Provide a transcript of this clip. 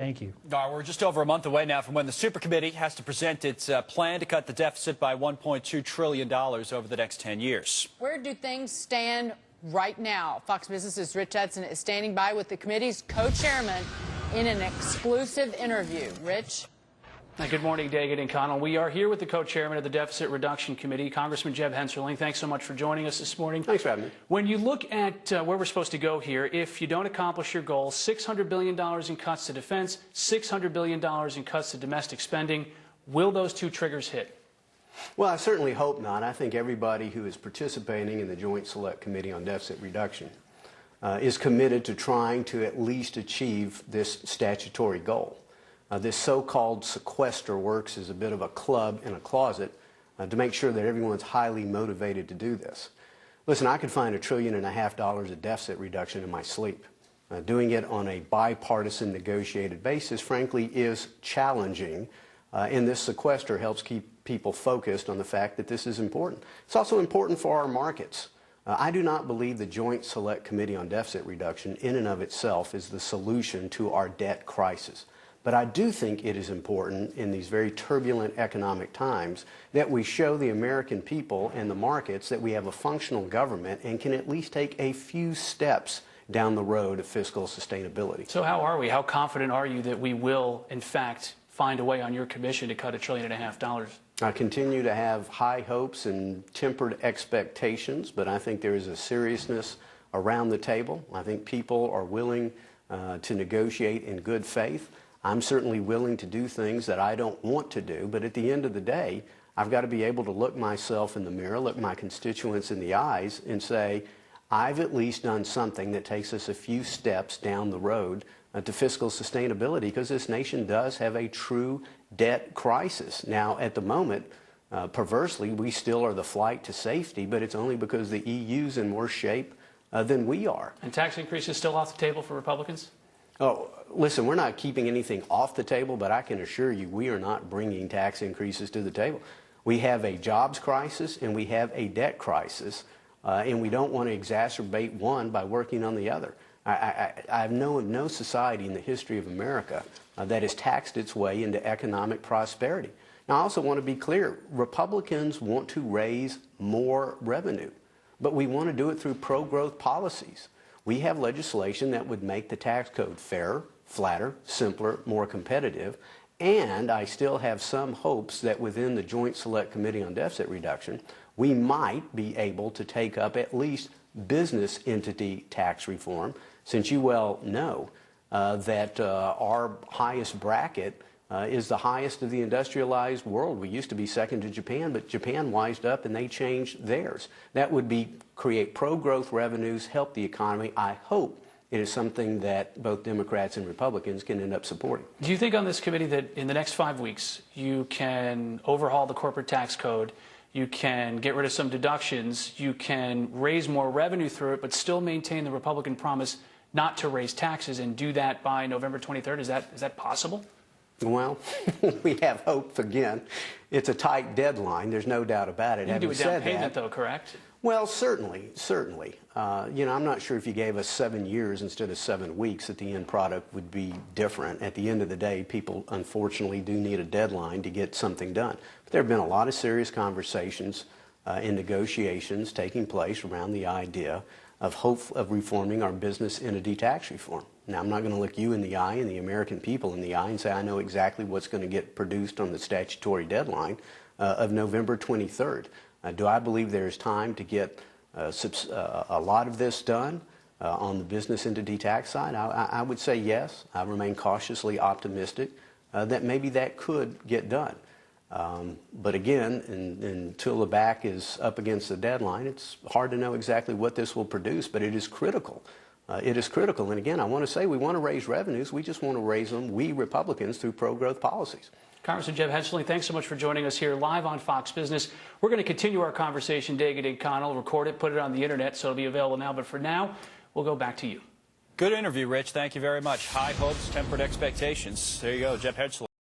Thank you. We're just over a month away now from when the Super Committee has to present its plan to cut the deficit by $1.2 trillion over the next 10 years. Where do things stand right now? Fox Business's Rich Edson is standing by with the committee's co-chairman in an exclusive interview. Rich? Good morning, Daggett and Connell. We are here with the co-chairman of the Deficit Reduction Committee, Congressman Jeb Hensarling. Thanks so much for joining us this morning. Thanks for having me. When you look at where we're supposed to go here, if you don't accomplish your goal, $600 billion in cuts to defense, $600 billion in cuts to domestic spending, will those two triggers hit? Well, I certainly hope not. I think everybody who is participating in the Joint Select Committee on Deficit Reduction is committed to trying to at least achieve this statutory goal. This so-called sequester works as a bit of a club in a closet to make sure that everyone's highly motivated to do this. Listen, I could find $1.5 trillion of deficit reduction in my sleep. Doing it on a bipartisan negotiated basis, frankly, is challenging, and this sequester helps keep people focused on the fact that this is important. It's also important for our markets. I do not believe the Joint Select Committee on Deficit Reduction in and of itself is the solution to our debt crisis. But I do think it is important in these very turbulent economic times that we show the American people and the markets that we have a functional government and can at least take a few steps down the road of fiscal sustainability. So how are we? How confident are you that we will, in fact, find a way on your commission to cut $1.5 trillion? I continue to have high hopes and tempered expectations, but I think there is a seriousness around the table. I think people are willing to negotiate in good faith. I'm certainly willing to do things that I don't want to do, but at the end of the day, I've got to be able to look myself in the mirror, look my constituents in the eyes, and say, I've at least done something that takes us a few steps down the road to fiscal sustainability, because this nation does have a true debt crisis. Now, at the moment, perversely, we still are the flight to safety, but it's only because the EU's in worse shape than we are. And tax increases still off the table for Republicans? Oh, listen, we're not keeping anything off the table, but I can assure you we are not bringing tax increases to the table. We have a jobs crisis and we have a debt crisis, and we don't want to exacerbate one by working on the other. I've known of no society in the history of America that has taxed its way into economic prosperity. Now, I also want to be clear. Republicans want to raise more revenue, but we want to do it through pro-growth policies. We have legislation that would make the tax code fairer, flatter, simpler, more competitive, and I still have some hopes that within the Joint Select Committee on Deficit Reduction, we might be able to take up at least business entity tax reform, since you well know that our highest bracket is the highest of the industrialized world. We used to be second to Japan, but Japan wised up and they changed theirs. That would create pro-growth revenues, help the economy. I hope it is something that both Democrats and Republicans can end up supporting. Do you think on this committee that in the next 5 weeks you can overhaul the corporate tax code, you can get rid of some deductions, you can raise more revenue through it, but still maintain the Republican promise not to raise taxes, and do that by November 23rd? Is that possible? Well, we have hope again. It's a tight deadline. There's no doubt about it. You can do a down payment, though, correct? Well, certainly. I'm not sure if you gave us 7 years instead of 7 weeks that the end product would be different. At the end of the day, people unfortunately do need a deadline to get something done. But there have been a lot of serious conversations and negotiations taking place around the idea of reforming our business entity tax reform. Now, I'm not going to look you in the eye and the American people in the eye and say I know exactly what's going to get produced on the statutory deadline of November 23rd. Do I believe there's time to get a lot of this done on the business entity tax side? I would say yes. I remain cautiously optimistic that maybe that could get done. But again, until the back is up against the deadline, it's hard to know exactly what this will produce, but it is critical. It is critical. And again, I want to say we want to raise revenues. We just want to raise them, we Republicans, through pro-growth policies. Congressman Jeb Hensarling, thanks so much for joining us here live on Fox Business. We're going to continue our conversation, Daggett and Connell, record it, put it on the internet, so it'll be available now. But for now, we'll go back to you. Good interview, Rich. Thank you very much. High hopes, tempered expectations. There you go, Jeb Hensarling.